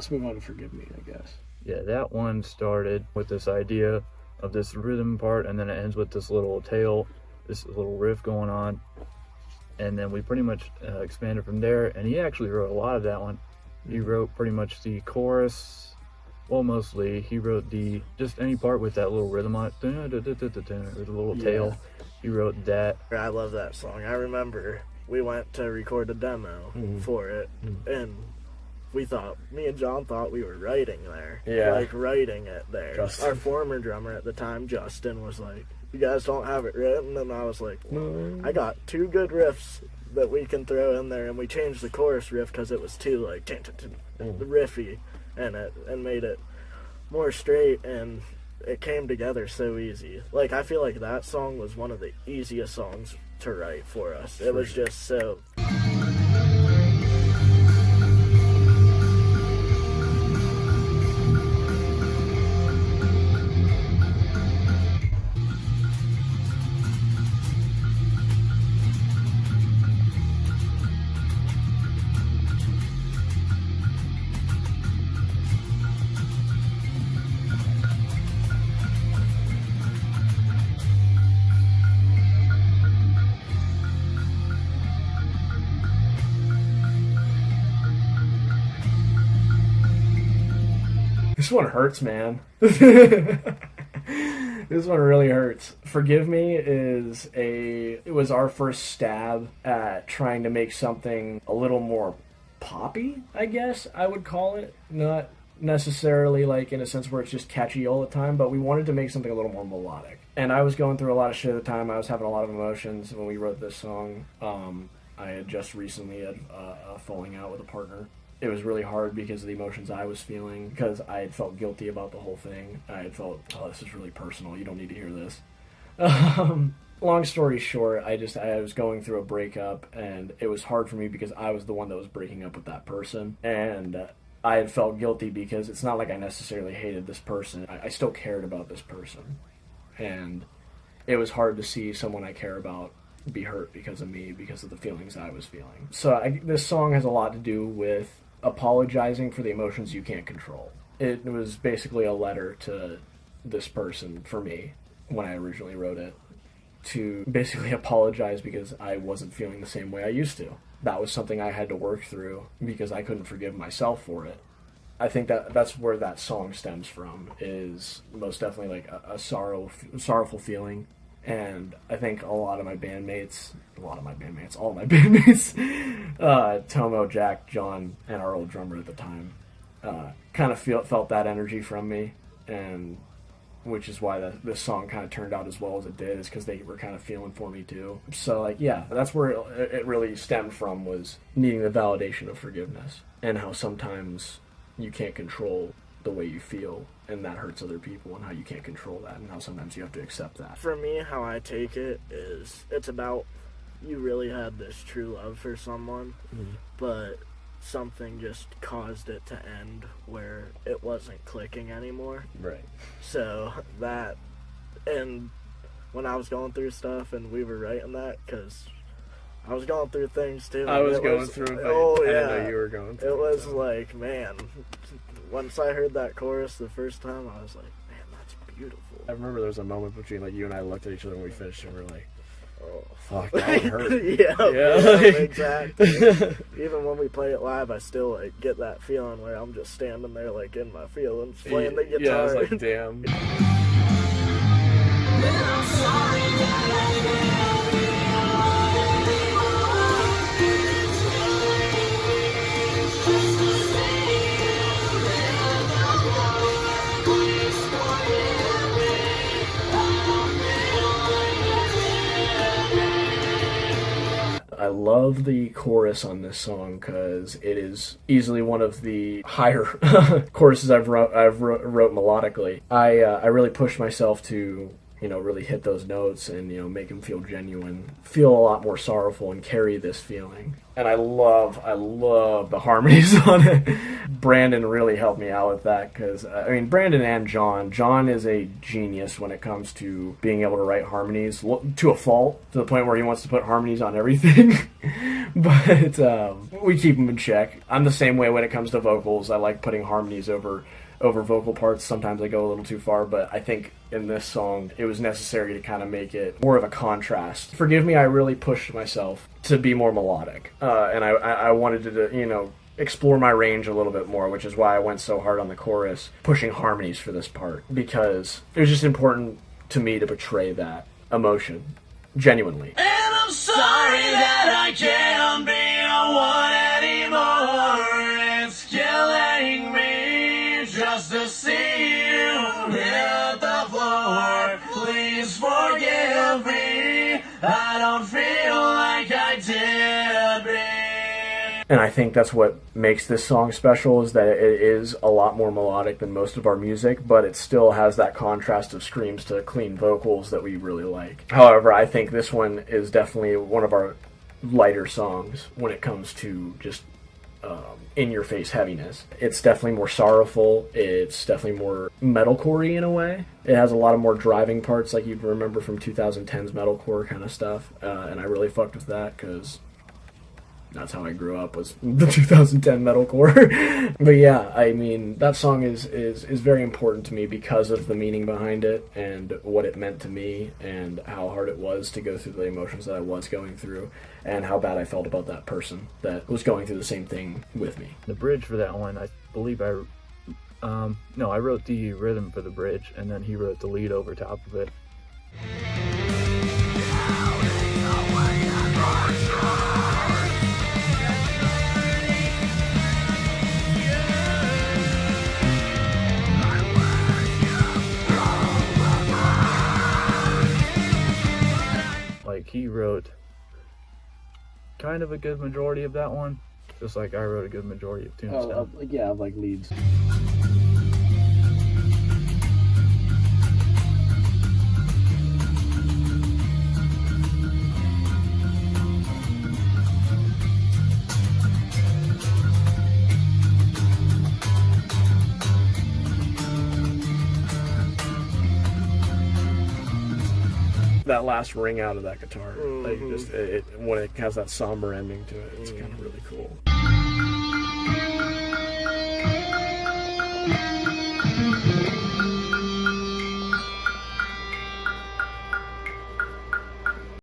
let's move on to Forgive Me, I guess. Yeah, that one started with this idea of this rhythm part, and then it ends with this little tail, this little riff going on, and then we pretty much expanded from there. And he actually wrote a lot of that one. He wrote pretty much the chorus, well, mostly. He wrote just any part with that little rhythm on it, with a little tail. He wrote that. I love that song. I remember we went to record a demo for it, and me and John thought we were writing there. Yeah. Like, writing it there. Justin. Our former drummer at the time, Justin, was like, you guys don't have it written? And I was like, I got 2 good riffs that we can throw in there, and we changed the chorus riff because it was too, like, riffy in it, and made it more straight, and it came together so easy. Like, I feel like that song was one of the easiest songs to write for us. It was just so... This one hurts, man. This one really hurts. Forgive Me it was our first stab at trying to make something a little more poppy, I guess I would call it. Not necessarily like in a sense where it's just catchy all the time, but we wanted to make something a little more melodic. And I was going through a lot of shit at the time. I was having a lot of emotions when we wrote this song. I had just recently had a falling out with a partner. It was really hard because of the emotions I was feeling, because I had felt guilty about the whole thing. I had felt, oh, this is really personal. You don't need to hear this. Long story short, I was going through a breakup, and it was hard for me because I was the one that was breaking up with that person. And I had felt guilty because it's not like I necessarily hated this person. I still cared about this person. And it was hard to see someone I care about be hurt because of me, because of the feelings I was feeling. So this song has a lot to do with apologizing for the emotions you can't control. It was basically a letter to this person, for me, when I originally wrote it, to basically apologize because I wasn't feeling the same way I used to. That was something I had to work through because I couldn't forgive myself for it. I think that's where that song stems from, is most definitely like a sorrowful feeling. And I think all my bandmates, Tomo, Jack, John, and our old drummer at the time, kind of felt that energy from me, and which is why this song kind of turned out as well as it did, is because they were kind of feeling for me too. So like, yeah, that's where it really stemmed from, was needing the validation of forgiveness, and how sometimes you can't control the way you feel, and that hurts other people, and how you can't control that, and how sometimes you have to accept that. For me, how I take it is, it's about, you really had this true love for someone, but something just caused it to end where it wasn't clicking anymore. Right. So that, and when I was going through stuff and we were writing that, because I was going through things too. I was going through it, oh I yeah, didn't know you were going through it. Was so. Like, man, once I heard that chorus the first time, I was like, man, that's beautiful. I remember there was a moment between like you and I looked at each other when we finished, and we were like, oh, fuck, that hurt. yeah, exactly. Even when we play it live, I still like get that feeling where I'm just standing there like in my feelings, playing the guitar. Yeah, I was like, damn. I love the chorus on this song because it is easily one of the higher choruses I've wrote melodically. I really pushed myself to, really hit those notes and, make them feel genuine, feel a lot more sorrowful, and carry this feeling. and I love the harmonies on it. Brandon really helped me out with that because, I mean, Brandon and John is a genius when it comes to being able to write harmonies to a fault, to the point where he wants to put harmonies on everything. But we keep him in check. I'm the same way when it comes to vocals. I like putting harmonies over vocal parts. Sometimes I go a little too far, but I think in this song it was necessary to kind of make it more of a contrast. Forgive me, I really pushed myself to be more melodic, and I wanted to, explore my range a little bit more, which is why I went so hard on the chorus, pushing harmonies for this part, because it was just important to me to portray that emotion genuinely. And I'm sorry that I can't be a one anymore. It's killing me just to see you hit the floor. Please forgive me. I don't feel like I did be. And I think that's what makes this song special, is that it is a lot more melodic than most of our music, but it still has that contrast of screams to clean vocals that we really like. However, I think this one is definitely one of our lighter songs when it comes to just in-your-face heaviness. It's definitely more sorrowful. It's definitely more metalcore-y in a way. It has a lot of more driving parts like you'd remember from 2010's metalcore kind of stuff, and I really fucked with that because that's how I grew up, was the 2010 metalcore. But yeah, I mean, that song is very important to me because of the meaning behind it and what it meant to me and how hard it was to go through the emotions that I was going through and how bad I felt about that person that was going through the same thing with me. The bridge for that one, I believe I wrote the rhythm for the bridge, and then he wrote the lead over top of it. Like, he wrote kind of a good majority of that one, just like I wrote a good majority of Tombstone. Of like leads. That last ring out of that guitar, like just when it has that somber ending to it, it's kind of really cool.